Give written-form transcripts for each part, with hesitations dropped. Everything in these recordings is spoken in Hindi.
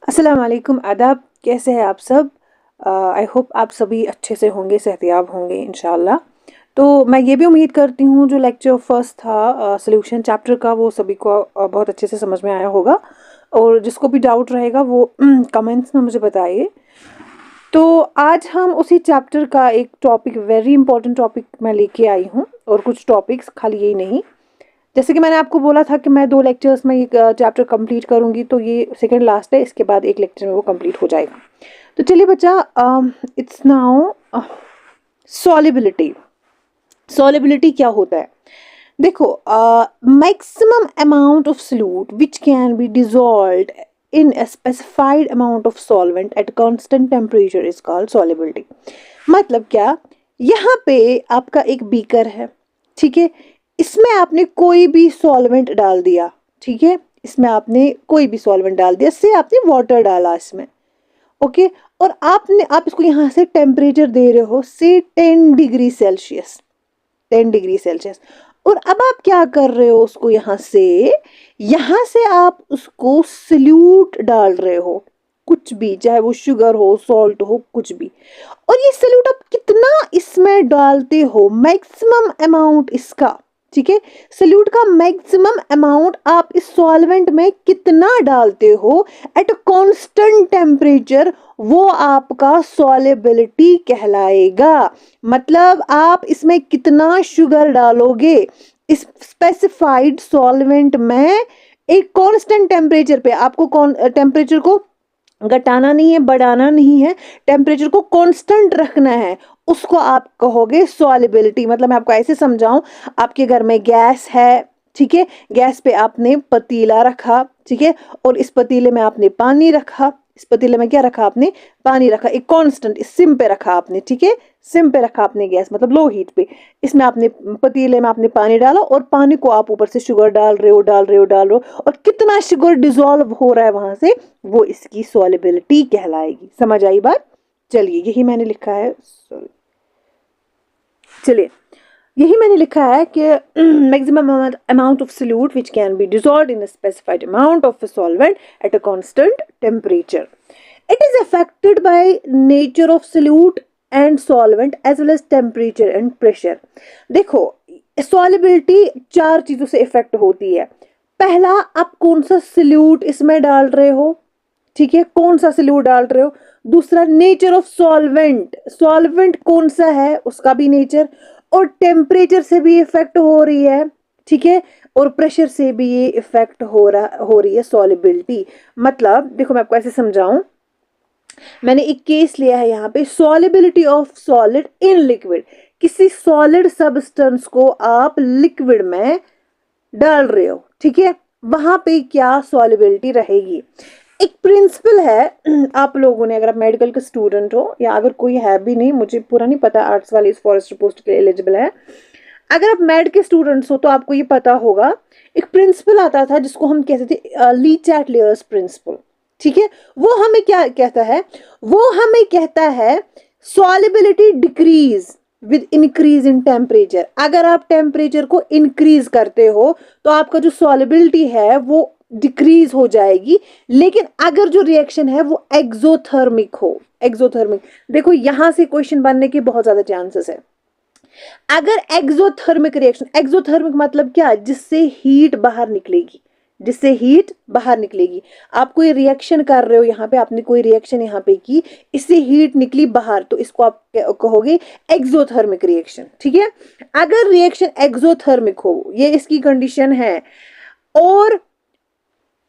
अस्सलाम वालेकुम, आदाब। कैसे हैं आप सब? आई होप आप सभी अच्छे से होंगे, सेहतियाब होंगे इंशाल्लाह। तो मैं ये भी उम्मीद करती हूँ जो लेक्चर फर्स्ट था सॉल्यूशन चैप्टर का, वो सभी को बहुत अच्छे से समझ में आया होगा। और जिसको भी डाउट रहेगा वो कमेंट्स में मुझे बताइए। तो आज हम उसी चैप्टर का एक टॉपिक, वेरी इंपॉर्टेंट टॉपिक मैं लेके आई हूँ। और कुछ टॉपिक्स, खाली यही नहीं, जैसे कि मैंने आपको बोला था कि मैं 2 लेक्चर्स में ये चैप्टर कंप्लीट करूंगी, तो ये सेकंड लास्ट है। इसके बाद एक लेक्चर में वो कंप्लीट हो जाएगा। तो चलिए बच्चा, इट्स नाउ सॉलिबिलिटी। सॉलिबिलिटी क्या होता है? देखो, maximum amount of solute which can B dissolved in a specified amount of solvent at constant temperature is called solubility। मतलब क्या? यहाँ पे आपका एक बीकर है, ठीक है। इसमें आपने कोई भी सॉल्वेंट डाल दिया, ठीक है। इसमें आपने कोई भी सॉल्वेंट डाल दिया, से आपने वाटर डाला इसमें, ओके। और आप इसको यहाँ से टेम्परेचर दे रहे हो से 10 डिग्री सेल्सियस, 10 डिग्री सेल्सियस। और अब आप क्या कर रहे हो? उसको यहाँ से आप उसको सल्यूट डाल रहे हो, कुछ भी, चाहे वो शुगर हो, सॉल्ट हो, कुछ भी। और ये सल्यूट आप कितना इसमें डालते हो, मैक्सिमम अमाउंट इसका, ठीक है। सल्यूट का मैक्सिमम अमाउंट आप इस सॉल्वेंट में कितना डालते हो एट कांस्टेंट टेम्परेचर, वो आपका सॉलिबिलिटी कहलाएगा। मतलब आप इसमें कितना शुगर डालोगे इस स्पेसिफाइड सॉल्वेंट में, एक कांस्टेंट टेम्परेचर पे। आपको टेम्परेचर को घटाना नहीं है, बढ़ाना नहीं है, टेम्परेचर को कांस्टेंट रखना है। उसको आप कहोगे सॉलिबिलिटी। मतलब मैं आपको ऐसे समझाऊं, आपके घर में गैस है, ठीक है। गैस पे आपने पतीला रखा, ठीक है। और इस पतीले में आपने पानी रखा। इस पतीले में क्या रखा आपने? पानी रखा, एक कांस्टेंट सिम पे रखा आपने, ठीक है। सिम पे रखा आपने गैस, मतलब लो हीट पे। इसमें आपने पतीले में आपने पानी डाला और पानी को आप ऊपर से शुगर डाल रहे हो, डाल रहे हो, डाल रहे हो। और कितना शुगर डिसॉल्व हो रहा है वहां से, वो इसकी सॉलिबिलिटी कहलाएगी। समझ आई बात? चलिए, यही मैंने लिखा है। चलिए, यही मैंने लिखा है कि maximum amount of solute which can be dissolved in a specified amount of solvent at a constant temperature. It is affected by nature of solute and solvent as well as temperature and pressure. देखो, सॉलिबिलिटी 4 चीजों से इफेक्ट होती है। पहला, आप कौन सा सोल्यूट इसमें डाल रहे हो, ठीक है, कौन सा सोल्यूट डाल रहे हो। दूसरा, नेचर ऑफ सॉल्वेंट, सॉल्वेंट कौन सा है उसका भी नेचर। और टेम्परेचर से भी इफेक्ट हो रही है, ठीक है। और प्रेशर से भी ये इफेक्ट हो रही है सॉलिबिलिटी। मतलब देखो, मैं आपको ऐसे समझाऊं, मैंने एक केस लिया है यहाँ पे, solubility of solid in liquid. किसी सॉलिड सब्सटेंस को आप लिक्विड में डाल रहे हो, ठीक है, वहां पे क्या सॉलिबिलिटी रहेगी। एक प्रिंसिपल है, आप लोगों ने, अगर आप मेडिकल के स्टूडेंट हो, या अगर कोई है भी नहीं, मुझे पूरा नहीं पता आर्ट्स वाले इस फॉरेस्टर पोस्ट के लिए एलिजिबल है। अगर आप मेड के स्टूडेंट्स हो तो आपको ये पता होगा, एक प्रिंसिपल आता था जिसको हम कहते थे ली चैटलियर्स प्रिंसिपल, ठीक है। वो हमें क्या कहता है? वो हमें कहता है solubility decrease with increase in temperature. अगर आप टेम्परेचर को इंक्रीज करते हो तो आपका जो सॉलिबिलिटी है वो डिक्रीज हो जाएगी। लेकिन अगर जो रिएक्शन है वो एक्सोथर्मिक हो, एक्सोथर्मिक, देखो यहां से क्वेश्चन बनने के बहुत ज्यादा चांसेस है। अगर एक्सोथर्मिक रिएक्शन, एक्सोथर्मिक मतलब क्या? जिससे हीट बाहर निकलेगी, जिससे हीट बाहर निकलेगी। आप कोई रिएक्शन कर रहे हो, यहाँ पे आपने कोई रिएक्शन यहाँ पे की, इससे हीट निकली बाहर, तो इसको आप कहोगे एक्सोथर्मिक रिएक्शन, ठीक है। अगर रिएक्शन एक्सोथर्मिक हो, ये इसकी कंडीशन है, और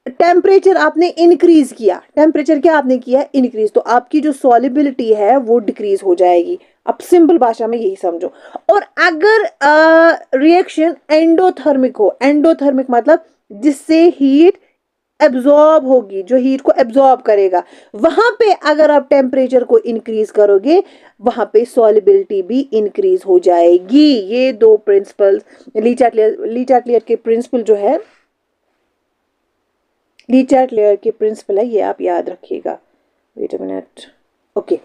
टेम्परेचर आपने इंक्रीज किया, टेम्परेचर क्या आपने किया? इंक्रीज, तो आपकी जो सॉलिबिलिटी है वो डिक्रीज हो जाएगी। अब सिंपल भाषा में यही समझो। और अगर रिएक्शन एंडोथर्मिक हो, एंडोथर्मिक मतलब जिससे हीट एब्जॉर्ब होगी, जो हीट को एब्जॉर्ब करेगा, वहां पे अगर आप टेम्परेचर को इंक्रीज करोगे, वहां पे सॉलिबिलिटी भी इंक्रीज हो जाएगी। ये 2 प्रिंसिपल्स, ली चैटलियर के प्रिंसिपल जो है, ली चैटलियर के प्रिंसिपल है, ये आप याद रखिएगा। वेट अ मिनट, ओके,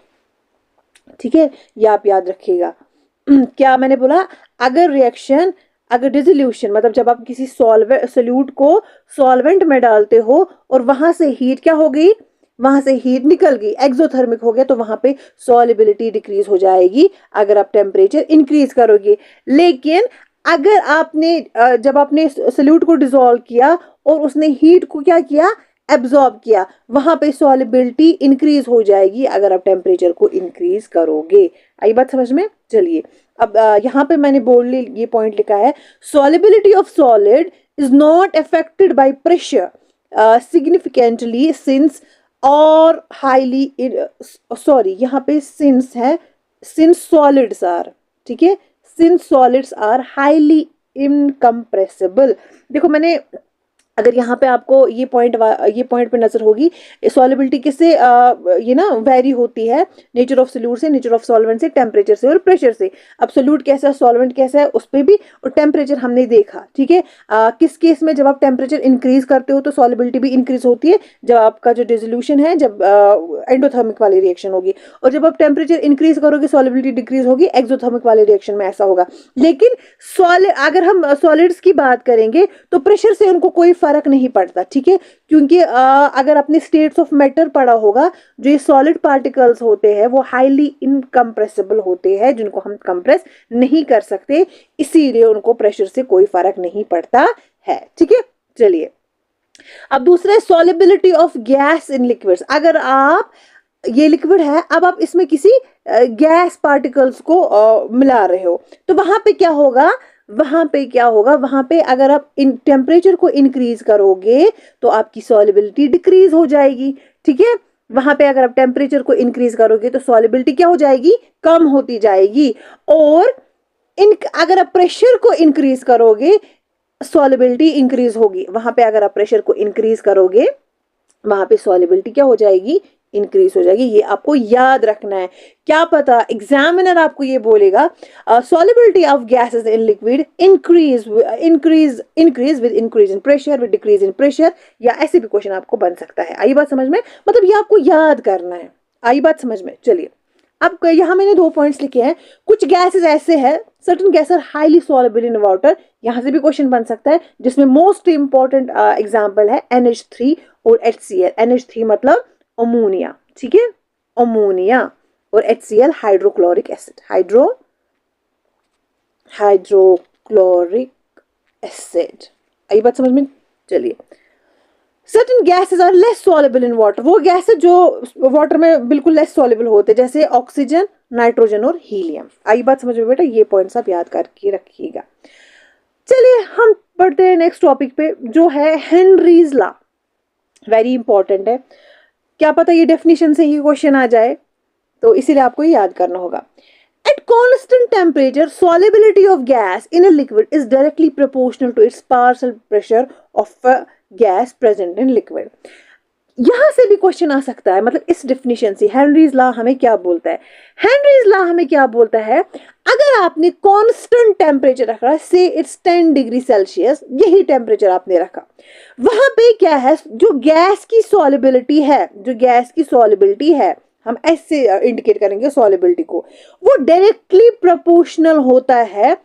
ठीक है, ये आप याद रखिएगा। क्या मैंने बोला? अगर रिएक्शन, अगर डिसोल्यूशन, मतलब जब आप किसी सोल्यूट को सॉल्वेंट में डालते हो और वहां से हीट क्या हो गई, वहां से हीट निकल गई, एक्सोथर्मिक हो गया, तो वहां पे सॉलिबिलिटी डिक्रीज हो जाएगी अगर आप टेम्परेचर इंक्रीज करोगे। लेकिन अगर आपने जब आपने सोल्यूट को डिसॉल्व किया और उसने हीट को क्या किया, एब्जॉर्ब किया, वहां पे सॉलिबिलिटी इंक्रीज हो जाएगी अगर आप टेम्परेचर को इंक्रीज करोगे। आई बात समझ में? चलिए अब यहाँ पे मैंने बोल्डली ये पॉइंट लिखा है, solubility of solid is not affected by pressure significantly since और हाईली, सॉरी यहाँ पे सिंस है, सिंस सॉलिड्स आर, ठीक है, since solids are highly incompressible. देखो मैंने, अगर यहाँ पे आपको ये पॉइंट पे नजर होगी, सॉलिबिलिटी किससे ये ना वेरी होती है, नेचर ऑफ सोल्यूट से, नेचर ऑफ सॉल्वेंट से, टेम्परेचर से और प्रेशर से। अब सोल्यूट कैसा है, सॉल्वेंट कैसा है, उस पर भी, और टेम्परेचर हमने देखा, ठीक है। किस केस में जब आप टेम्परेचर इंक्रीज करते हो तो सॉलिबिलिटी भी इंक्रीज होती है, जब आपका जो डिसोल्यूशन है, जब एंडोथर्मिक वाली रिएक्शन होगी, और जब आप टेम्परेचर इंक्रीज करोगे सॉलिबिलिटी डिक्रीज होगी, एक्सोथर्मिक वाले रिएक्शन में ऐसा होगा। लेकिन अगर हम सॉलिड्स की बात करेंगे तो प्रेशर से उनको कोई फर्क नहीं पड़ता, ठीक है, क्योंकि अगर आपने स्टेट्स ऑफ मैटर पढ़ा होगा, जो ये सॉलिड पार्टिकल्स होते हैं वो हाईली इनकम्प्रेसिबल होते हैं, जिनको हम कंप्रेस नहीं कर सकते, इसीलिए उनको प्रेशर से कोई फर्क नहीं पड़ता है, ठीक है। चलिए अब दूसरा, solubility of gas in liquids. अगर आप, ये लिक्विड है, अब आप इसमें किसी गैस पार्टिकल्स को मिला रहे हो, तो वहां पे क्या होगा, वहां पे अगर आप इन टेम्परेचर को इंक्रीज करोगे तो आपकी सॉलिबिलिटी डिक्रीज हो जाएगी, ठीक है। वहां पे अगर आप टेम्परेचर को इंक्रीज करोगे तो सॉलिबिलिटी क्या हो जाएगी, कम होती जाएगी। और अगर आप प्रेशर को इंक्रीज करोगे सॉलिबिलिटी इंक्रीज होगी। वहां पे अगर आप प्रेशर को इंक्रीज करोगे वहां पे सॉलिबिलिटी क्या हो जाएगी, इंक्रीज हो जाएगी। ये आपको याद रखना है। क्या पता एग्जामिनर आपको ये बोलेगा, solubility of gases in liquid increase with increase in pressure, with decrease in pressure, या ऐसे भी क्वेश्चन आपको बन सकता है। आई बात समझ में? मतलब ये आपको याद करना है। आई बात समझ में? चलिए अब यहाँ मैंने 2 पॉइंट्स लिखे हैं। कुछ गैसेस ऐसे हैं, certain gas are highly soluble in water, यहाँ से भी क्वेश्चन बन सकता है, जिसमें मोस्ट इंपॉर्टेंट एग्जांपल है NH3 और HCl। NH3 मतलब अमोनिया, ठीक है, अमोनिया, और HCl hydrochloric acid, hydrochloric acid. आई बात समझ में? चलिए certain gases are less soluble in water, वो गैस है जो वाटर में बिल्कुल लेस सॉल्युबल होते हैं, जैसे ऑक्सीजन, नाइट्रोजन और हीलियम। आई बात समझ में बेटा? ये पॉइंट्स आप याद करके रखिएगा। चलिए हम बढ़ते हैं नेक्स्ट टॉपिक पे, जो है हेनरीज लॉ। वेरी इंपॉर्टेंट है, क्या पता ये डेफिनेशन से ही क्वेश्चन आ जाए, तो इसीलिए आपको ये याद करना होगा। At constant temperature, solubility of gas in a liquid is directly proportional to its partial pressure of a gas present in liquid. यहां से भी क्वेश्चन आ सकता है, मतलब इस डेफिनेशन से हेनरीज लॉ हमें क्या बोलता है? हेनरीज लॉ हमें क्या बोलता है, अगर आपने कांस्टेंट टेम्परेचर रखा, से इट्स 10 डिग्री सेल्सियस, यही टेम्परेचर आपने रखा, वहां पे क्या है, जो गैस की सॉलिबिलिटी है, हम ऐसे इंडिकेट करेंगे सॉलिबिलिटी को, वो डायरेक्टली प्रोपोर्शनल होता है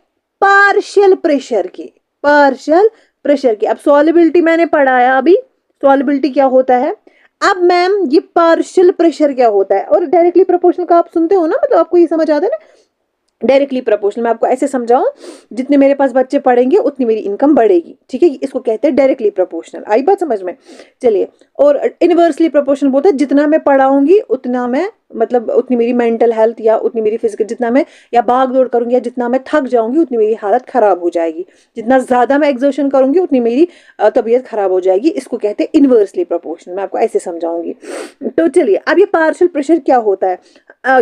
पार्शियल प्रेशर के। अब सॉलिबिलिटी मैंने पढ़ाया अभी, सॉलिबिलिटी क्या होता है। अब मैम ये पार्शियल प्रेशर क्या होता है, और डायरेक्टली प्रोपोर्शनल का आप सुनते हो ना, मतलब आपको ये समझ आता है ना, डायरेक्टली प्रोपोर्शनल। मैं आपको ऐसे समझाऊं, जितने मेरे पास बच्चे पढ़ेंगे उतनी मेरी इनकम बढ़ेगी, ठीक है, इसको कहते हैं डायरेक्टली प्रोपोर्शनल। आई बात समझ में? चलिए, और इनवर्सली प्रोपोर्शनल बोलते हैं, जितना मैं पढ़ाऊंगी उतना मैं, मतलब उतनी मेरी मेंटल हेल्थ या उतनी मेरी फिजिकल, जितना मैं या भाग दौड़ करूंगी या जितना मैं थक जाऊंगी उतनी मेरी हालत खराब हो जाएगी, जितना ज्यादा मैं एक्सर्शन करूंगी उतनी मेरी तबीयत खराब हो जाएगी। इसको कहते हैं इनवर्सली प्रोपोर्शनल। मैं आपको ऐसे समझाऊंगी। तो चलिए, अब ये पार्शियल प्रेशर क्या होता है,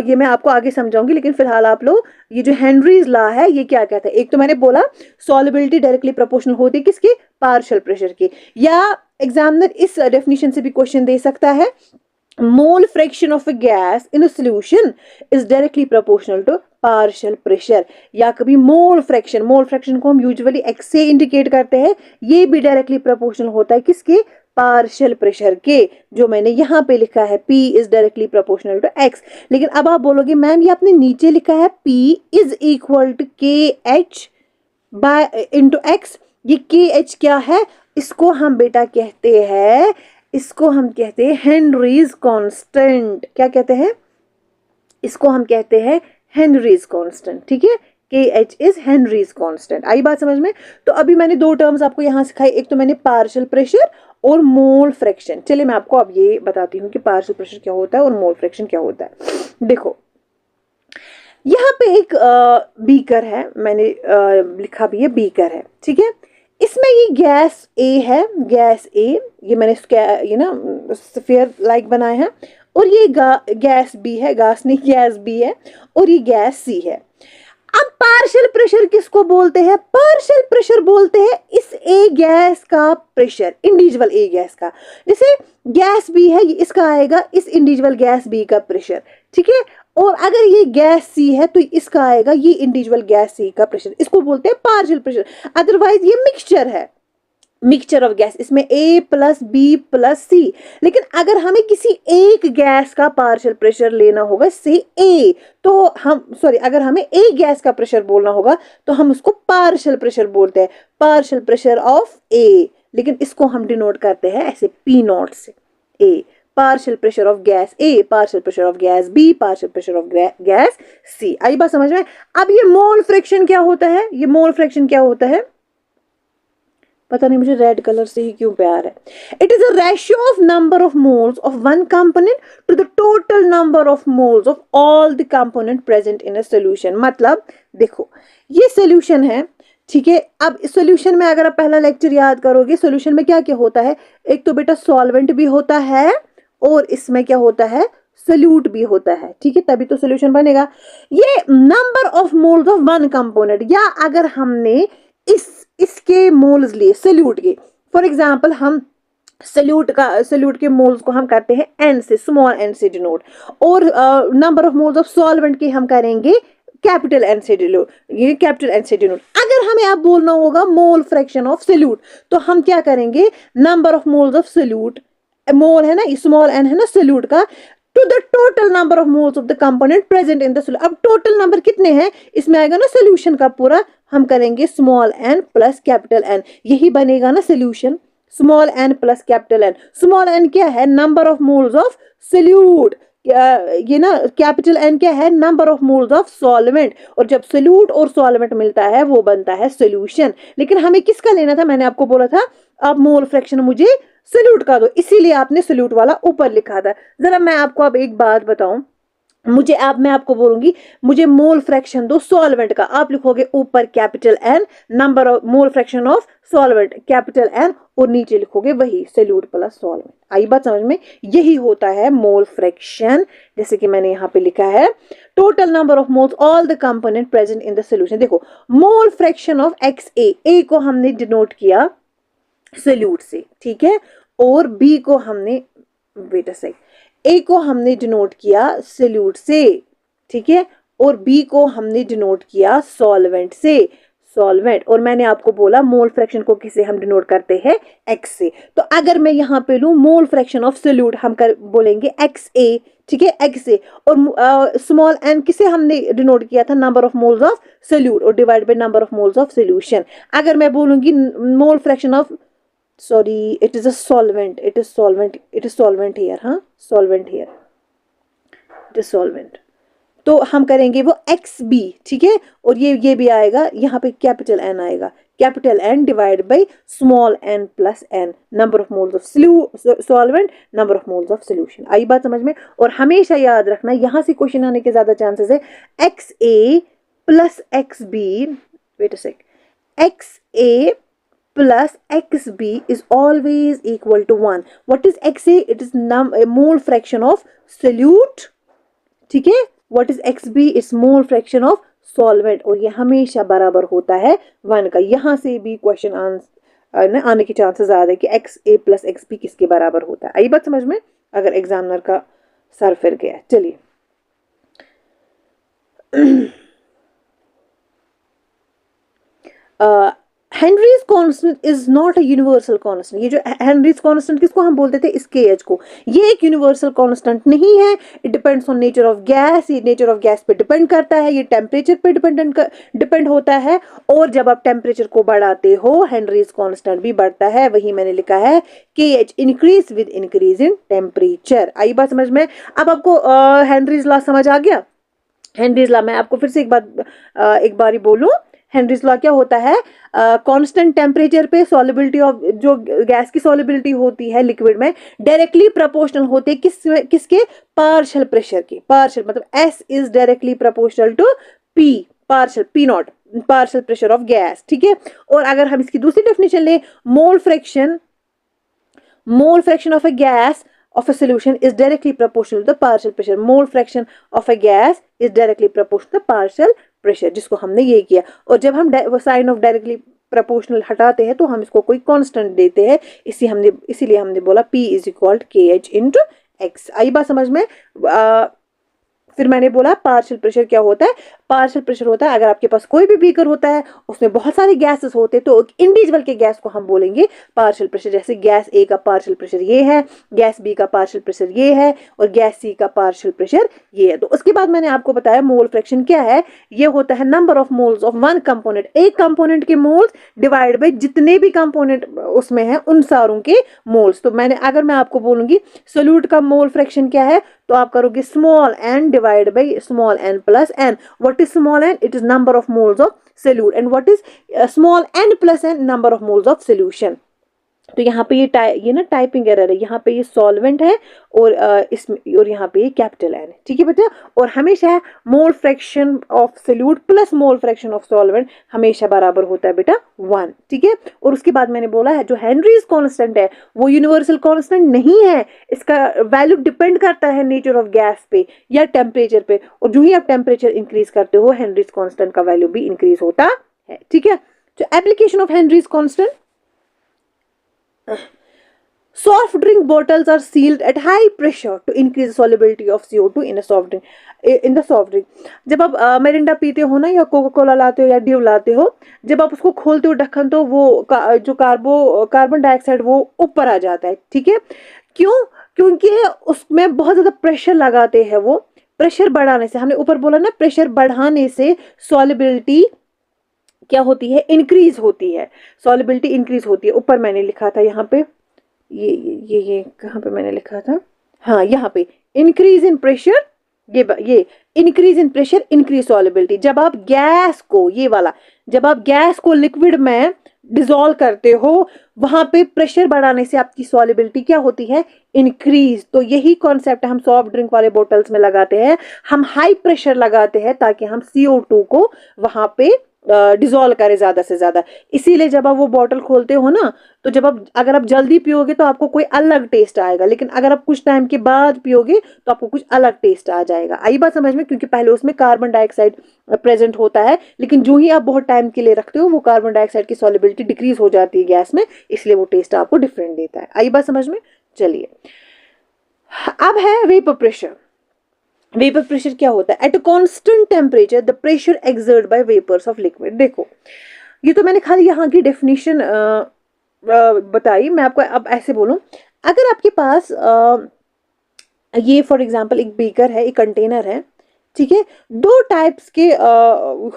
ये मैं आपको आगे समझाऊंगी, लेकिन फिलहाल आप लोग ये जो हेनरीज लॉ है ये क्या कहता है। एक तो मैंने बोला सॉलिबिलिटी डायरेक्टली प्रोपोर्शनल होती है किसके, पार्शियल प्रेशर की, या एग्जामिनर इस डेफिनेशन से भी क्वेश्चन दे सकता है, mole fraction of a gas in a solution is directly proportional to partial pressure, या कभी मोल फ्रैक्शन को हम यूजुअली x से इंडिकेट करते हैं, ये भी डायरेक्टली प्रोपोर्शनल होता है किसके, पार्शियल प्रेशर के, जो मैंने यहाँ पे लिखा है P is directly proportional to x। लेकिन अब आप बोलोगे मैम ये आपने नीचे लिखा है P is equal to KH by into x, ये KH क्या है, इसको हम बेटा कहते हैं इसको हम कहते हैं हेनरीज कांस्टेंट। क्या कहते हैं? इसको हम कहते हैं हेनरीज कांस्टेंट। ठीक है, के एच इज हेनरीज कांस्टेंट। आई बात समझ में? तो अभी मैंने दो टर्म्स आपको यहाँ सिखाई, एक तो मैंने पार्शियल प्रेशर और मोल फ्रैक्शन। चलिए मैं आपको अब ये बताती हूँ कि पार्शियल प्रेशर क्या होता है और मोल फ्रैक्शन क्या होता है। देखो यहाँ पे एक बीकर है, मैंने लिखा भी है बीकर है। ठीक है, इसमें ये गैस ए है, गैस ए, ये मैंने ये ना स्फीयर लाइक बनाया है, और ये गैस बी है, गैस नहीं गैस बी है, और ये गैस सी है। अब पार्शियल प्रेशर किसको बोलते हैं? पार्शियल प्रेशर बोलते हैं इस ए गैस का प्रेशर, इंडिविजुअल ए गैस का। जैसे गैस बी है, इसका आएगा इस इंडिविजुअल गैस बी का प्रेशर। ठीक है, और अगर ये गैस सी है तो इसका आएगा ये इंडिविजुअल गैस सी का प्रेशर। इसको बोलते हैं पार्शियल प्रेशर। अदरवाइज ये मिक्सचर है, मिक्सचर ऑफ गैस, इसमें A प्लस बी प्लस सी। लेकिन अगर हमें किसी एक गैस का पार्शियल प्रेशर लेना होगा से A, तो हम अगर हमें एक गैस का प्रेशर बोलना होगा तो हम उसको पार्शियल प्रेशर बोलते हैं, पार्शियल प्रेशर ऑफ A। लेकिन इसको हम डिनोट करते हैं ऐसे P नॉट से, A partial pressure of gas A, partial pressure of gas B, partial pressure of gas C। आई बात समझ में? अब ये मोल फ्रैक्शन क्या होता है? ये मोल फ्रैक्शन क्या होता है? पता नहीं मुझे रेड कलर से ही क्यों प्यार है। It is a ratio of number of moles of one component to the total number of moles of all the component present in a solution. मतलब देखो ये सॉल्यूशन है, ठीक है। अब सॉल्यूशन में अगर आप पहला लेक्चर याद करोगे, सॉल्यूशन में क्या क्या होता है? एक तो बेटा सॉल्वेंट भी होता है और इसमें क्या होता है? सोल्यूट भी होता है। ठीक है, तभी तो सॉल्यूशन बनेगा। ये number of moles of one component, या अगर हमने इसके मोल्स लिए सोल्यूट के, फॉर एग्जांपल हम सोल्यूट के मोल्स को हम करते हैं एन से, स्मॉल एन से डिनोट, और number of moles of solvent के हम करेंगे कैपिटल एन से डिनोट, ये कैपिटल एन से डिनोट। अगर हमें अब बोलना होगा मोल फ्रैक्शन ऑफ सोल्यूट, तो हम क्या करेंगे? Number of moles of solute, mole है ना, स्मॉल एन है ना सोल्यूट का, to the total number of moles of the component present in the solution. अब टोटल नंबर कितने हैं इसमें आएगा ना सोल्यूशन का पूरा, हम करेंगे small N plus capital N, यही बनेगा ना solution. Small N plus capital N, small n क्या है? Number of moles of solute, ये ना कैपिटल एन क्या है? Number of moles of solvent. और जब सोल्यूट और सॉल्वेंट मिलता है वो बनता है सोल्यूशन। लेकिन हमें किसका लेना था? मैंने आपको बोला था आप मोल फ्रैक्शन मुझे सोल्यूट का दो, इसीलिए आपने सोल्यूट वाला ऊपर लिखा था। जरा मैं आपको अब एक बात बताऊं, मैं आपको बोलूंगी मुझे मोल फ्रैक्शन दो सॉल्वेंट का, आप लिखोगे ऊपर capital N, number of mole fraction of solvent capital N, और नीचे लिखोगे वही सोल्यूट प्लस सॉल्वेंट। आई बात समझ में? यही होता है मोल फ्रैक्शन। जैसे कि मैंने यहाँ पे लिखा है total number of moles all the component present in the solution. देखो मोल फ्रैक्शन ऑफ एक्स ए को हमने डिनोट किया सोल्यूट से, ठीक है, और बी को हमने वेट अ सेकंड, ए को हमने डिनोट किया सोल्यूट से, ठीक है, और बी को हमने डिनोट किया सॉल्वेंट से, सॉल्वेंट। और मैंने आपको बोला मोल फ्रैक्शन को किसे हम डिनोट करते हैं? एक्स से। तो अगर मैं यहाँ पे लूं मोल फ्रैक्शन ऑफ सोल्यूट, हम बोलेंगे एक्स ए, ठीक है, एक्स ए। और स्मॉल एन किसे हमने डिनोट किया था? Number of moles of solute, और divide by number of moles of solution. अगर मैं बोलूंगी mole fraction of it is a solvent, it is solvent here, हाँ solvent here, it is solvent। तो हम करेंगे वो एक्स बी, ठीक है, और ये भी आएगा, यहाँ पे कैपिटल एन आएगा, capital N divide by small N plus N, number of moles of solvent, number of moles of solution. आई बात समझ में? और हमेशा याद रखना यहाँ से क्वेश्चन आने के ज्यादा चांसेस है X A plus X B, wait a sec, X A plus xb is always equal to 1. What is xa? It is mole fraction of solute, ठीक है। What is xb? It's mole fraction of solvent, और ये हमेशा बराबर होता है 1 का। यहाँ से भी क्वेश्चन आने के चांसेस ज्यादा है कि xa प्लस xb किसके बराबर होता है। आई बात समझ में? अगर एग्जामिनर का सर फिर गया। चलिए Henrys constant is not a universal constant. ये जो हेनरीज कांस्टेंट किसको हम बोलते थे, इस KH को, ये एक यूनिवर्सल कांस्टेंट नहीं है। It depends on nature of gas, ये नेचर ऑफ गैस पे डिपेंड करता है, ये टेम्परेचर पे डिपेंड होता है। और जब आप टेम्परेचर को बढ़ाते हो हेनरीज कांस्टेंट भी बढ़ता है। वही मैंने लिखा है KH increase with increase in temperature. आई बात समझ में? अब आपको हेनरीज लॉ समझ आ गया? हेनरीज लॉ मैं आपको फिर से एक बारी बोलूं। हेनरीज लॉ क्या होता है, कांस्टेंट टेम्परेचर पे सॉल्युबिलिटी ऑफ जो गैस की सॉल्युबिलिटी होती है लिक्विड में डायरेक्टली प्रोपोर्शनल होती है किसके, पार्शियल प्रेशर की। पार्शियल मतलब S is directly proportional to P, partial P naught, partial pressure of gas, ठीक है। और अगर हम इसकी दूसरी डेफिनेशन ले, mole fraction of a gas of a solution is directly proportional to the partial pressure. Mole fraction of a gas is directly proportional to the partial pressure, जिसको हमने ये किया। और जब हम साइन ऑफ डायरेक्टली प्रोपोर्शनल हटाते हैं तो हम इसको कोई कांस्टेंट देते हैं, इसीलिए हमने बोला P is equal KH into X। आई बात समझ में? फिर मैंने बोला पार्शियल प्रेशर क्या होता है। पार्शियल प्रेशर होता है अगर आपके पास कोई भी बीकर होता है, उसमें बहुत सारे गैसेस होते हैं, तो इंडिविजुअल के गैस को हम बोलेंगे पार्शियल प्रेशर। जैसे गैस A का पार्शियल प्रेशर ये है, गैस B का पार्शियल प्रेशर ये है, और गैस C का पार्शियल प्रेशर ये है। तो उसके बाद मैंने आपको बताया मोल फ्रैक्शन क्या है। ये होता है number of moles of one component, एक कंपोनेंट के मोल्स डिवाइड बाई जितने भी कंपोनेंट उसमें है उन सारों के मोल्स। तो अगर मैं आपको बोलूंगी सोल्यूट का मोल फ्रैक्शन क्या है, तो आप करोगे small n divide by small n plus n। What is small n? It is number of moles of solute. And what is small n plus n? Number of moles of solution. तो यहाँ पे ये ना टाइपिंग एरर है, यहाँ पे ये सॉल्वेंट है और और यहाँ पे ये कैपिटल N है, ठीक है बेटा। और हमेशा मोल fraction of solute plus mole fraction of solvent हमेशा बराबर होता है बेटा 1, ठीक है। और उसके बाद मैंने बोला है जो हेनरीज कांस्टेंट है वो यूनिवर्सल कांस्टेंट नहीं है, इसका वैल्यू डिपेंड करता है नेचर ऑफ गैस पे या टेम्परेचर पे। और जो ही आप टेम्परेचर इंक्रीज करते हो हेनरीज कांस्टेंट का वैल्यू भी इंक्रीज होता है, ठीक है। तो application of Henry's constant, soft drink bottles are sealed at high pressure to increase the solubility of CO2 in a soft drink. In the soft drink, जब आप मिरिंडा पीते हो ना या कोका कोला लाते हो या ड्यू लाते हो, जब आप उसको खोलते हो ढक्कन तो वो जो कार्बन डाइऑक्साइड वो ऊपर आ जाता है, ठीक है। क्यों? क्योंकि उसमें बहुत ज्यादा प्रेशर लगाते हैं। वो प्रेशर बढ़ाने से, हमने ऊपर बोला ना, प्रेशर बढ़ाने से सॉल्युबिलिटी क्या होती है, इंक्रीज होती है, सॉल्युबिलिटी इंक्रीज होती है। ऊपर मैंने लिखा था यहाँ पे, ये कहाँ पे मैंने लिखा था, हाँ यहाँ पे, इंक्रीज इन प्रेशर, ये increase in pressure increase solubility. जब आप गैस को, ये वाला, जब आप गैस को लिक्विड में डिसॉल्व करते हो वहां पे प्रेशर बढ़ाने से आपकी सॉल्युबिलिटी क्या होती है, इंक्रीज। तो यही कॉन्सेप्ट हम सॉफ्ट ड्रिंक वाले बोतल्स में लगाते हैं, हम हाई प्रेशर लगाते हैं ताकि हम CO2 को वहां पे डिसॉल्व करे ज्यादा से ज्यादा। इसीलिए जब आप वो बॉटल खोलते हो ना, तो अगर आप जल्दी पियोगे तो आपको कोई अलग टेस्ट आएगा, लेकिन अगर आप कुछ टाइम के बाद पियोगे तो आपको कुछ अलग टेस्ट आ जाएगा। आई बात समझ में? क्योंकि पहले उसमें कार्बन डाइऑक्साइड प्रेजेंट होता है, लेकिन जो ही आप बहुत टाइम के लिए रखते हो वो कार्बन डाइऑक्साइड की सॉल्युबिलिटी डिक्रीज हो जाती है गैस में, इसलिए वो टेस्ट आपको डिफरेंट देता है। आई बात समझ में? चलिए, अब है वेपर प्रेशर। वेपर प्रेशर क्या होता है? At a constant temperature the pressure exert by vapours of liquid. देखो, ये तो मैंने खाली यहाँ की डेफिनेशन बताई। मैं आपको अब ऐसे बोलूं, अगर आपके पास ये फॉर एग्जांपल एक बीकर है, एक कंटेनर है, ठीक है। दो टाइप्स के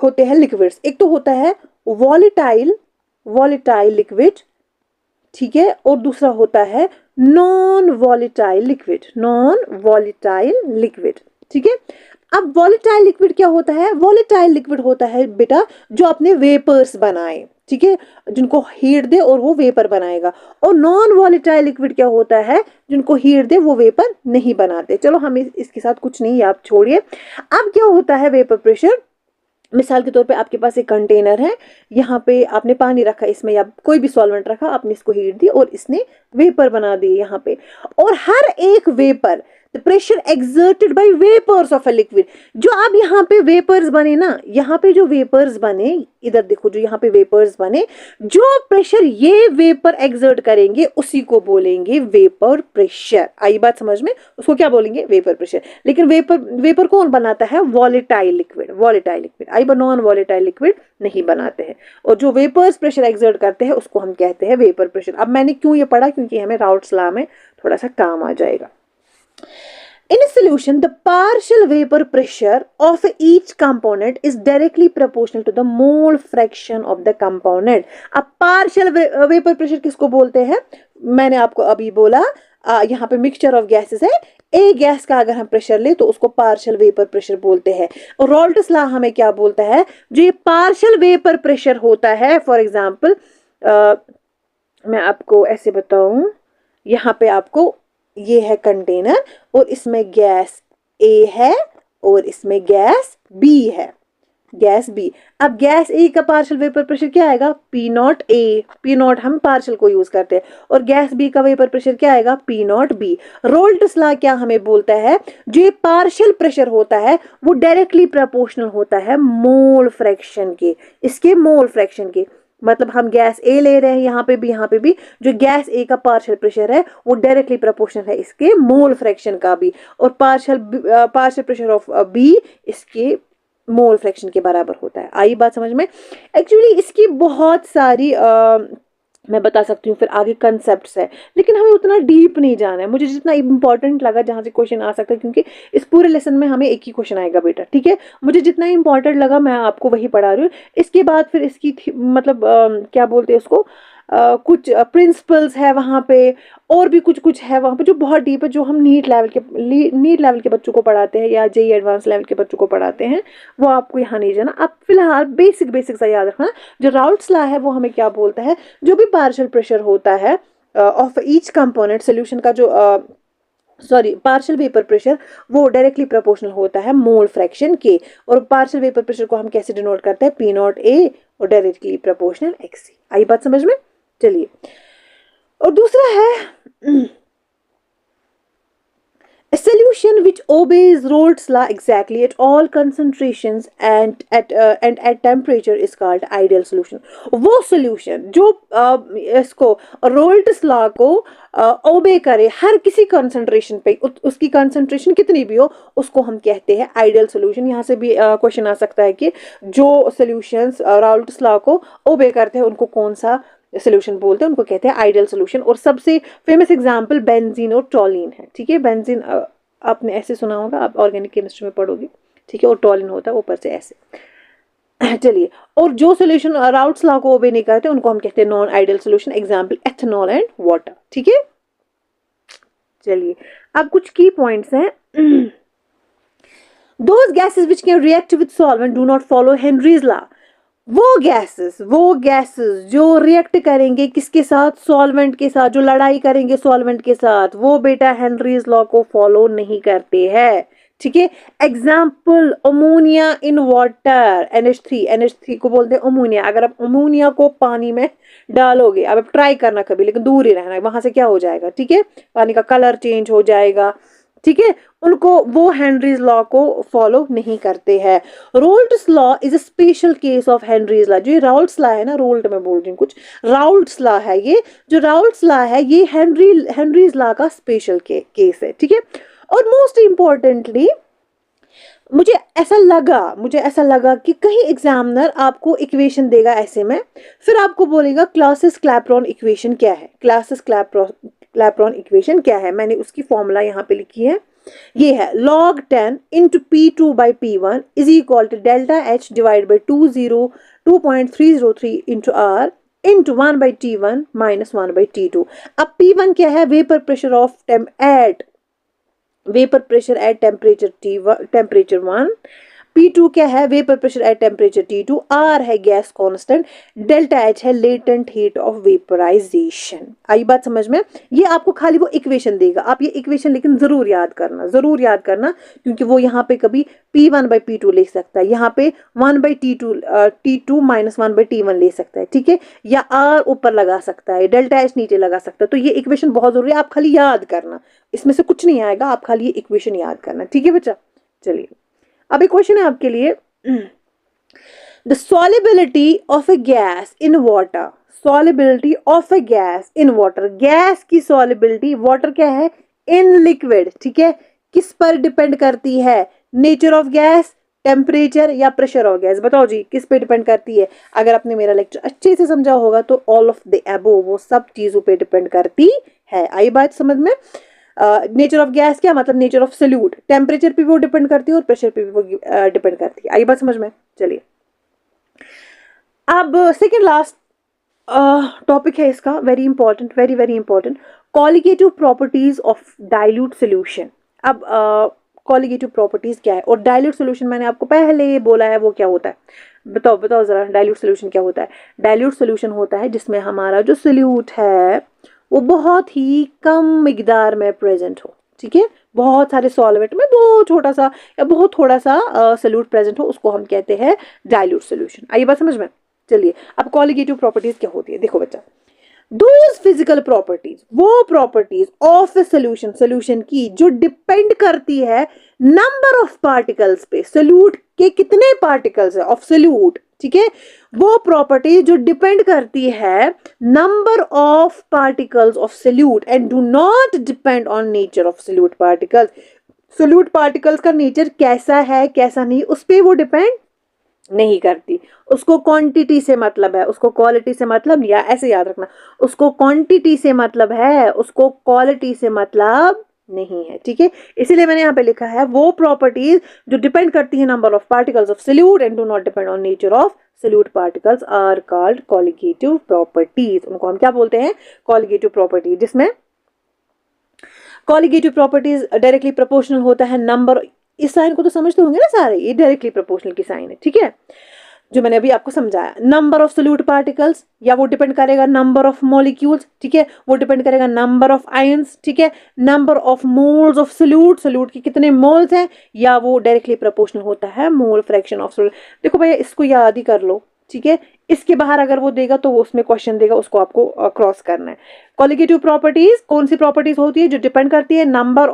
होते हैं लिक्विड्स, एक तो होता है वॉलेटाइल लिक्विड, ठीक है, और दूसरा होता है नॉन वॉलेटाइल लिक्विड, ठीक है। अब वॉलेटाइल लिक्विड क्या होता है? वॉलेटाइल लिक्विड होता है बेटा जो अपने वेपर्स बनाए, ठीक है, जिनको हीट दे और वो वेपर बनाएगा। और नॉन वॉलेटाइल लिक्विड क्या होता है? जिनको हीट दे वो वेपर नहीं बनाते। चलो हम इसके साथ कुछ नहीं, आप छोड़िए। अब क्या होता है वेपर प्रेशर? मिसाल के तौर पे आपके पास एक कंटेनर है, यहाँ पे आपने पानी रखा, इसमें या कोई भी सॉल्वेंट रखा, आपने इसको हीट दी और इसने वेपर बना दिए यहाँ पे। और हर एक vapour, the pressure exerted by vapours of a liquid, जो अब यहाँ पे वेपर्स बने ना, यहाँ पे जो वेपर्स बने, इधर देखो जो यहाँ पे वेपर्स बने, जो प्रेशर ये वेपर एक्सर्ट करेंगे उसी को बोलेंगे वेपर प्रेशर। आई बात समझ में? उसको क्या बोलेंगे? Vapour pressure. लेकिन वेपर वेपर कौन बनाता है? Volatile liquid. वॉलेटाइल लिक्विड, आई नॉन वॉलेटाइल लिक्विड नहीं बनाते हैं। और जो वेपर्स प्रेशर एक्सर्ट करते हैं उसको हम कहते हैं वेपर प्रेशर। अब मैंने क्यों ये पढ़ा? क्योंकि हमें राउट्स लॉ में थोड़ा सा काम आ जाएगा। In a solution, the partial vapor pressure of each component is directly proportional to the mole fraction of the component. अब partial vapor pressure किसको बोलते हैं? मैंने आपको अभी बोला, यहाँ पे मिक्सचर ऑफ गैसेस है, ए गैस का अगर हम प्रेशर ले तो उसको पार्शियल वेपर प्रेशर बोलते हैं। और रॉल्ट्स लॉ हमें क्या बोलता है? जो ये पार्शियल वेपर प्रेशर होता है, फॉर एग्जांपल मैं आपको ऐसे बताऊं, यहाँ पे आपको ये है कंटेनर और इसमें गैस ए है और इसमें गैस बी है, गैस बी। अब गैस ए का पार्शियल वेपर प्रेशर क्या आएगा? P not a. P not हम पार्शियल को यूज करते हैं। और गैस बी का वेपर प्रेशर क्या आएगा? P not be. Raoult's law क्या हमें बोलता है? जो ये पार्शियल प्रेशर होता है वो डायरेक्टली प्रोपोर्शनल होता है मोल फ्रैक्शन के, इसके मोल फ्रैक्शन के। मतलब हम गैस ए ले रहे हैं, यहाँ पे भी जो गैस ए का पार्शियल प्रेशर है वो डायरेक्टली प्रोपोर्शनल है इसके मोल फ्रैक्शन का भी। और पार्शियल प्रेशर ऑफ बी इसके मोल फ्रैक्शन के बराबर होता है। आई बात समझ में? एक्चुअली इसकी बहुत सारी मैं बता सकती हूँ फिर आगे कंसेप्ट्स है, लेकिन हमें उतना डीप नहीं जाना है। मुझे जितना इंपॉर्टेंट लगा जहाँ से क्वेश्चन आ सकता है, क्योंकि इस पूरे लेसन में हमें एक ही क्वेश्चन आएगा बेटा, ठीक है? मुझे जितना इंपॉर्टेंट लगा मैं आपको वही पढ़ा रही हूँ। इसके बाद फिर इसकी मतलब क्या बोलते हैं उसको, कुछ प्रिंसिपल्स है वहाँ पे, और भी कुछ कुछ है वहाँ पे जो बहुत डीप है, जो हम नीट लेवल के बच्चों को पढ़ाते हैं या जेई एडवांस लेवल के बच्चों को पढ़ाते हैं, वो आपको यहाँ नहीं जाना। आप फिलहाल बेसिक सा याद रखना। जो राउट्स लॉ है वो हमें क्या बोलता है? जो भी पार्शियल प्रेशर होता है ऑफ ईच कंपोनेंट सोल्यूशन का, जो पार्शियल वेपर प्रेशर वो डायरेक्टली प्रोपोर्शनल होता है मोल फ्रैक्शन के। और पार्शियल वेपर प्रेशर को हम कैसे डिनोट करते हैं? पी नॉट ए और डायरेक्टली प्रोपोर्शनल एक्स सी। आई बात समझ में? चलिए, और दूसरा है a solution which obeys Rolle's law exactly at all concentrations and at temperature is called ideal solution. वो solution जो इसको Rolle's law को ओबे करे हर किसी कंसंट्रेशन पे, उसकी कंसंट्रेशन कितनी भी हो, उसको हम कहते हैं आइडियल सोल्यूशन। यहाँ से भी क्वेश्चन आ सकता है कि जो सॉल्यूशंस Rolle's law को ओबे करते हैं उनको कौन सा सोल्यूशन बोलते हैं? उनको कहते हैं आइडियल सोल्यूशन। और सबसे फेमस एग्जांपल बेंजीन और टॉलिन है, ठीक है? बेंजीन आपने ऐसे सुना होगा, आप ऑर्गेनिक केमिस्ट्री में पढ़ोगे, ठीक है? और टॉलिन होता है ऊपर से ऐसे। चलिए, और जो सोल्यूशन राउट्स लॉ को ओबे नहीं करते उनको हम कहते हैं non ideal solution, example ethanol and water, ठीक है? चलिए, अब कुछ की पॉइंट्स हैं। Those gases which can react with solvent do not follow Henry's law. वो गैसेस जो रिएक्ट करेंगे किसके साथ? सॉल्वेंट के साथ। जो लड़ाई करेंगे सॉल्वेंट के साथ, वो बेटा हेनरीज लॉ को फॉलो नहीं करते हैं, ठीक है? Example ammonia in water, NH3 को बोलते हैं अमोनिया। अगर आप अमोनिया को पानी में डालोगे, अब आप ट्राई करना कभी, लेकिन दूर ही रहना, वहां से क्या हो जाएगा, ठीक है? पानी का कलर चेंज हो जाएगा, ठीक है? उनको वो हेनरीज लॉ को फॉलो नहीं करते हैं। Raoult's law is a special case of Henry's law. जो राउल्ट्स लॉ है ना, रोल्ट में बोल रही हूँ कुछ, राउल्ट्स लॉ है ये, जो राउल्ट्स लॉ है ये हेनरीज लॉ का स्पेशल केस है, ठीक है? और मोस्ट इंपॉर्टेंटली मुझे ऐसा लगा कि कहीं एग्जामिनर आपको इक्वेशन देगा ऐसे में, फिर आपको बोलेगा क्लासिस क्लैपेरॉन इक्वेशन क्या है? क्लासिस क्लैपेरॉन इक्वेशन क्या है? मैंने उसकी फॉर्मूला यहाँ पे लिखी है, ये है log 10 into P2 by P1 is equal to delta H divided by 2.303 into R into 1 by T1 minus 1 by T2। अब P1 क्या है? Vapour pressure of temperature T1, temperature 1 P2 क्या है, vapour pressure at temperature T2, R है गैस कांस्टेंट, डेल्टा H है लेटेंट हीट ऑफ वेपराइजेशन। आई बात समझ में? ये आपको खाली वो इक्वेशन देगा, आप ये इक्वेशन लेकिन जरूर याद करना, जरूर याद करना, क्योंकि वो यहाँ पे कभी P1/P2 ले सकता है, यहाँ पे 1/T2 T2 - 1/T1 ले सकता है, ठीक है, या R ऊपर लगा सकता है, डेल्टा H नीचे लगा सकता है। तो ये इक्वेशन बहुत जरूरी है, आप खाली याद करना, इसमें से कुछ नहीं आएगा, आप खाली ये इक्वेशन याद करना, ठीक है बच्चा। चलिए अब एक क्वेश्चन है आपके लिए, the solubility of A gas in water, solubility of A gas in water, gas की सॉलिबिलिटी, वाटर क्या है, इन लिक्विड, ठीक है, किस पर डिपेंड करती है, नेचर ऑफ गैस, टेम्परेचर या प्रेशर ऑफ गैस, बताओ जी किस पे डिपेंड करती है। अगर आपने मेरा लेक्चर अच्छे से समझा होगा तो ऑल ऑफ द अबोव, वो सब चीजों पे डिपेंड करती है। आई बात समझ में? नेचर ऑफ गैस क्या मतलब, नेचर ऑफ सॉल्यूट, टेम्परेचर पे भी वो डिपेंड करती है और प्रेशर पे भी वो डिपेंड करती है। आई बात समझ में? चलिए अब सेकेंड लास्ट टॉपिक है इसका, very important, very very important, colligative properties of dilute solution. अब कॉलिगेटिव प्रॉपर्टीज क्या है, और डाइल्यूट सोल्यूशन मैंने आपको पहले बोला है वो क्या होता है, बताओ बताओ जरा, डाइल्यूट सोल्यूशन क्या होता है। डाइल्यूट सोल्यूशन होता है जिसमें हमारा जो सोल्यूट है वो बहुत ही कम मिकदार में प्रेजेंट हो, ठीक है, बहुत सारे सॉल्वेंट में बहुत छोटा सा या बहुत थोड़ा सा सोल्यूट प्रेजेंट हो, उसको हम कहते हैं डाइल्यूट सोल्यूशन। आइए बात समझ में? चलिए अब कॉलिगेटिव प्रॉपर्टीज क्या होती है, देखो बच्चा, दोज फिजिकल प्रॉपर्टीज, वो properties of a solution, solution की जो डिपेंड करती है नंबर ऑफ पार्टिकल्स पे, सोल्यूट के कितने पार्टिकल्स है ऑफ सोल्यूट, ठीक है, वो प्रॉपर्टी जो डिपेंड करती है number of particles of solute and do not depend on nature of solute particles. Solute particles का नेचर कैसा है कैसा नहीं उस पर वो डिपेंड नहीं करती, उसको क्वांटिटी से मतलब है, उसको क्वालिटी से मतलब, या ऐसे याद रखना, उसको क्वांटिटी से मतलब है, उसको क्वालिटी से मतलब नहीं है, ठीक है। इसीलिए मैंने यहाँ पे लिखा है वो प्रॉपर्टीज जो डिपेंड करती है number of particles of solute and do not depend on nature of solute particles are called colligative properties. उनको हम क्या बोलते हैं, कॉलिगेटिव प्रॉपर्टी, जिसमें कॉलिगेटिव प्रॉपर्टीज डायरेक्टली प्रोपोर्शनल होता है नंबर, इस साइन को तो समझते होंगे ना सारे, ये डायरेक्टली प्रोपोर्शनल की साइन है, ठीक है, जो मैंने अभी आपको समझाया। नंबर ऑफ सोल्यूट पार्टिकल्स, या वो डिपेंड करेगा नंबर ऑफ मॉलिक्यूल्स, ठीक है, वो डिपेंड करेगा नंबर ऑफ आयंस, ठीक है, number of moles of solute, solute के कितने मोल्स हैं, या वो डायरेक्टली प्रोपोर्शनल होता है मोल फ्रैक्शन ऑफ सोल्यूट। देखो भैया इसको याद ही कर लो, ठीक है, इसके बाहर अगर वो देगा तो वो उसमें क्वेश्चन देगा, उसको आपको क्रॉस करना है। कॉलिगेटिव प्रॉपर्टीज कौन सी प्रॉपर्टीज होती है, जो डिपेंड करती है number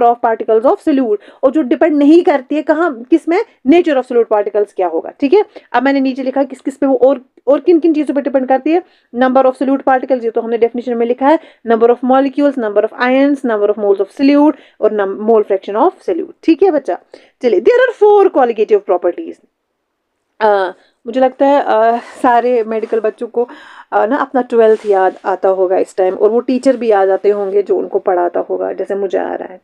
of particles of solute, और जो डिपेंड नहीं करती है कहाँ, किसमें, नेचर ऑफ सोल्यूट पार्टिकल्स क्या होगा, ठीक है। अब मैंने नीचे लिखा किस किस पे वो और किन किन चीजों पे डिपेंड करती है, नंबर ऑफ सोल्यूट पार्टिकल्स, ये तो हमने डेफिनेशन में लिखा है, number of molecules, number of ions, number of moles of solute और मोल फ्रैक्शन ऑफ सोल्यूट, ठीक है बच्चा। चलिए देयर आर 4 कॉलिगेटिव प्रॉपर्टीज। मुझे लगता है सारे मेडिकल बच्चों को ना अपना 12th याद आता होगा इस टाइम, और वो टीचर भी याद आते होंगे जो उनको पढ़ाता होगा, जैसे मुझे आ रहा है।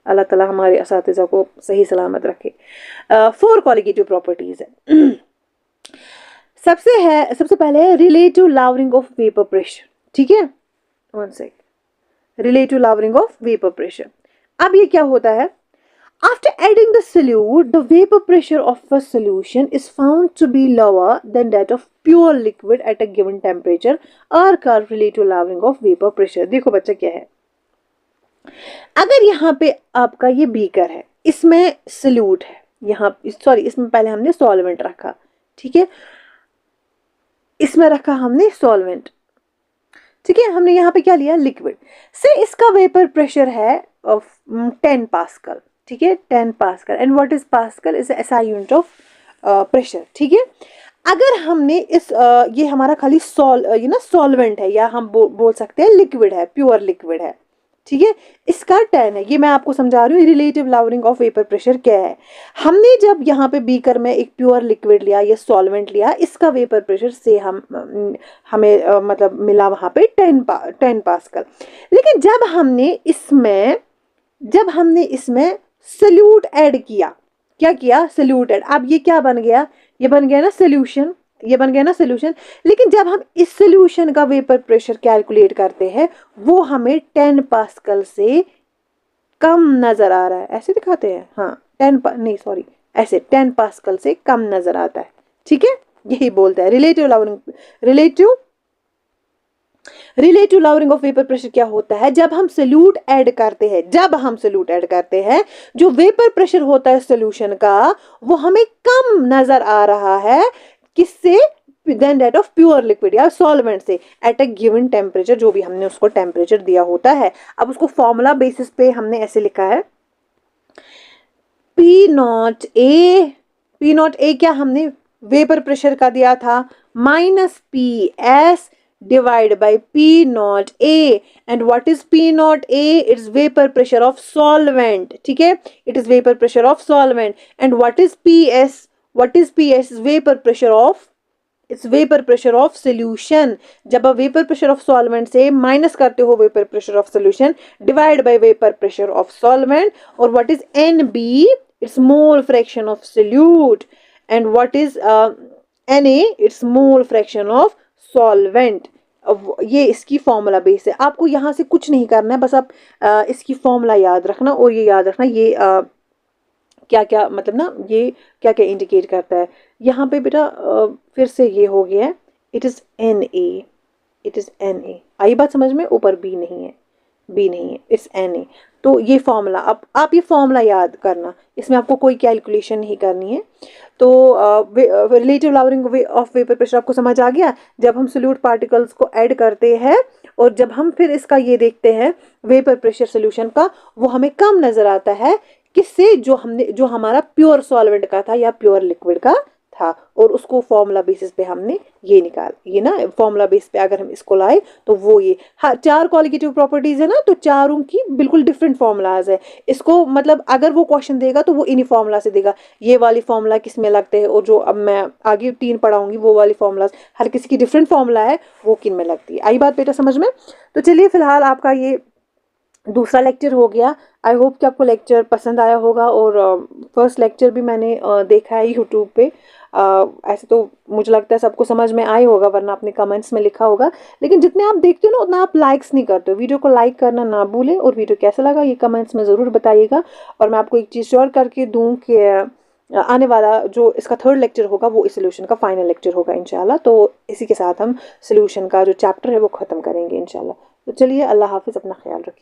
अल्लाह ताला हमारे असातिज़ा को सही सलामत रखे। 4 कॉलिगेटिव प्रॉपर्टीज है। सबसे पहले है relative lowering of vapour pressure, ठीक है, one sec, relative lowering of vapour pressure. अब ये क्या होता है, after adding the solute, the vapor pressure of a solution is found to be lower than that of pure liquid at a given temperature or called relative lowering of vapor pressure। देखो बच्चा क्या है, अगर यहाँ पे आपका ये बीकर है, इसमें solute है, यहाँ सॉरी इसमें पहले हमने सॉल्वेंट रखा, ठीक है, इसमें रखा हमने सॉल्वेंट, ठीक है, हमने यहाँ पे क्या लिया, लिक्विड से, इसका वेपर प्रेशर है 10 पास्कल, ठीक है, 10 pascal, and what is pascal, is SI unit of pressure, ठीक है। अगर हमने इस ये हमारा खाली ये ना सॉल्वेंट है, या हम बोल सकते हैं लिक्विड है, प्योर लिक्विड है, ठीक है, इसका 10 है, ये मैं आपको समझा रही हूँ relative lowering of vapour pressure क्या है। हमने जब यहाँ पे बीकर में एक प्योर लिक्विड लिया या सॉल्वेंट लिया, इसका वेपर प्रेशर से हमें मतलब मिला वहाँ पे 10 पास्कल, लेकिन जब हमने इसमें सोल्यूट ऐड किया, क्या किया, सोल्यूट ऐड, अब ये क्या बन गया, ये बन गया ना सोल्यूशन, ये बन गया ना सोल्यूशन, लेकिन जब हम इस सोल्यूशन का वेपर प्रेशर कैलकुलेट करते हैं वो हमें 10 पास्कल से कम नजर आ रहा है, ऐसे दिखाते हैं, हाँ नहीं सॉरी ऐसे 10 पास्कल से कम नजर आता है। ठीक है, यही बोलता है relative lowering of vapour pressure क्या होता है? जब हम सोल्यूट ऐड करते हैं जो वेपर प्रेशर होता है सोल्यूशन का वो हमें कम नजर आ रहा है, किससे? Then that of pure liquid या सॉल्वेंट से, एट अ गिवन टेम्परेचर, जो भी हमने उसको टेम्परेचर दिया होता है। अब उसको फॉर्मूला बेसिस पे हमने ऐसे लिखा है, P0A क्या हमने वेपर प्रेशर का दिया था? -PS divided by P0A, and what is P0A? It's vapor pressure of solvent. ठीक है, it is vapor pressure of solvent. And what is PS? It's vapor pressure of solution. जब आप vapor pressure of solvent से माइनस करते हो vapor pressure of solution divide by vapor pressure of solvent, और what is NB? It's mole fraction of solute. And what is Na? It's mole fraction of solvent. अब ये इसकी फॉर्मूला बेस है, आपको यहाँ से कुछ नहीं करना है, बस आप इसकी फॉर्मूला याद रखना, और ये याद रखना ये क्या क्या मतलब ना, ये क्या क्या इंडिकेट करता है। यहाँ पे बेटा फिर से ये हो गया है, इट इज़ Na, आई बात समझ में? ऊपर B नहीं है, इट्स Na। तो ये फॉर्मूला, अब आप ये फॉर्मूला याद करना, इसमें आपको कोई कैलकुलेशन नहीं करनी है। तो relative lowering of vapour pressure आपको समझ आ गया? जब हम सोल्यूट पार्टिकल्स को ऐड करते हैं और जब हम फिर इसका ये देखते हैं वेपर प्रेशर सोल्यूशन का, वो हमें कम नजर आता है, किससे? जो हमारा प्योर सॉल्वेंट का था या प्योर लिक्विड का था, और उसको फॉर्मूला बेसिस पे हमने ये ना फॉर्मूला बेस पे अगर हम इसको लाए तो वो ये चार क्वालिटेटिव प्रॉपर्टीज है ना, तो चारों की बिल्कुल डिफरेंट फॉर्मूलाज है। इसको मतलब अगर वो क्वेश्चन देगा तो वो इन्हीं फॉर्मूला से देगा, ये वाली फॉर्मूला किस में लगते हैं, और जो अब मैं आगे 3 पढ़ाऊंगी वो वाली फॉर्मूलाज हर किसी की डिफरेंट फॉर्मूला है, वो किन में लगती है। आई बात बेटा समझ में? तो चलिए फिलहाल आपका ये दूसरा लेक्चर हो गया। आई होप कि आपको लेक्चर पसंद आया होगा, और फर्स्ट लेक्चर भी मैंने देखा है यूट्यूब पे। ऐसे तो मुझे लगता है सबको समझ में आया होगा, वरना आपने कमेंट्स में लिखा होगा, लेकिन जितने आप देखते हो ना उतना आप लाइक्स नहीं करते हो। वीडियो को लाइक करना ना भूलें, और वीडियो कैसा लगा ये कमेंट्स में ज़रूर बताइएगा। और मैं आपको एक चीज़ श्योर करके दूँ कि आने वाला जो इसका 3rd लेक्चर होगा वो इस सोल्यूशन का फाइनल लेक्चर होगा इंशाल्लाह। तो इसी के साथ हम सोल्यूशन का जो चैप्टर है वो ख़त्म करेंगे इंशाल्लाह। तो चलिए, अल्लाह हाफिज़, अपना ख्याल रखिए।